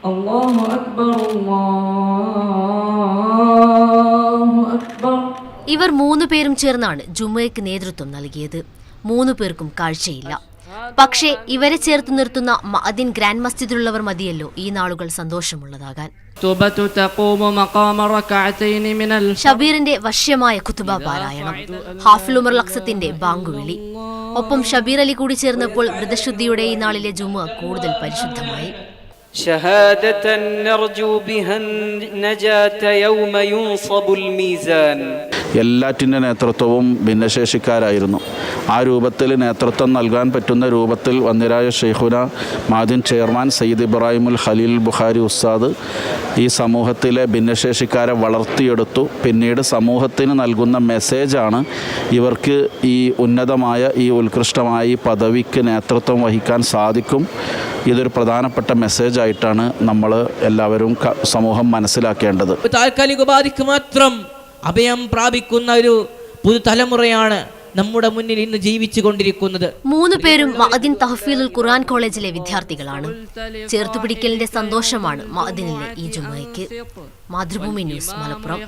അല്ലാഹു അക്ബർ അല്ലാഹു അക്ബർ. ഇവർ 3 പേരും ചേർന്നാണ് ജുമുഅയ്ക്ക് നേതൃത്വം നൽകിയത്. 3 പേർക്കും കാഴ്ചയില്ല. പക്ഷേ ഇവരെ ചേർത്ത് നിർത്തുന്ന മഅദിൻ ഗ്രാൻഡ് മസ്ജിദിലുള്ളവർ മതിയല്ലോ ഈ നാളുകൾ സന്തോഷമുള്ളതാകാൻ. ഷബീറിന്റെ വശ്യമായ ഖുതുബ പാരായണം, ഹാഫിൽ ഉമർ ലക്സത്തിന്റെ ബാങ്കുവിളി, ഒപ്പം ഷബീർ അലി കൂടി ചേർന്നപ്പോൾ വ്രതശുദ്ധിയുടെ ഈ നാളിലെ ജുമുഅ കൂടുതൽ പരിശുദ്ധമായി. ഷഹാദതൻ നർജു ബിഹൻ നജാത യൗമ യുൻസബുൽ മീസാൻ. എല്ലാറ്റിൻ്റെ നേതൃത്വവും ഭിന്നശേഷിക്കാരായിരുന്നു. ആ രൂപത്തിൽ നേതൃത്വം നൽകാൻ പറ്റുന്ന രൂപത്തിൽ വന്നിരായ ഷെയ്ഖുന മഅദിൻ ചെയർമാൻ സയ്യിദ് ഇബ്രാഹിമുൽ ഖലീൽ ബുഖാരി ഉസ്താദ് ഈ സമൂഹത്തിലെ ഭിന്നശേഷിക്കാരെ വളർത്തിയെടുത്തു. പിന്നീട് സമൂഹത്തിന് നൽകുന്ന മെസ്സേജാണ് ഇവർക്ക് ഈ ഉന്നതമായ ഈ ഉത്കൃഷ്ടമായ ഈ പദവിക്ക് നേതൃത്വം വഹിക്കാൻ സാധിക്കും. ഇതൊരു പ്രധാനപ്പെട്ട മെസ്സേജായിട്ടാണ് നമ്മൾ എല്ലാവരും സമൂഹം മനസ്സിലാക്കേണ്ടത്. താൽക്കാലിക ഉപാധിക്ക് മാത്രം അഭയം പ്രാപിക്കുന്ന ഒരു പുതുതലമുറയാണ് നമ്മുടെ മുന്നിൽ ഇന്ന് ജീവിച്ചു കൊണ്ടിരിക്കുന്നത്. 3 പേരും മഅദിൻ തഹ്ഫീലുൽ ഖുർആൻ കോളേജിലെ വിദ്യാർത്ഥികളാണ്. ചേർത്തുപിടിക്കലിന്റെ സന്തോഷമാണ് മഅദിനിലെ ഈ ജുമുഅയ്ക്ക്. മാതൃഭൂമി ന്യൂസ്, മലപ്പുറം.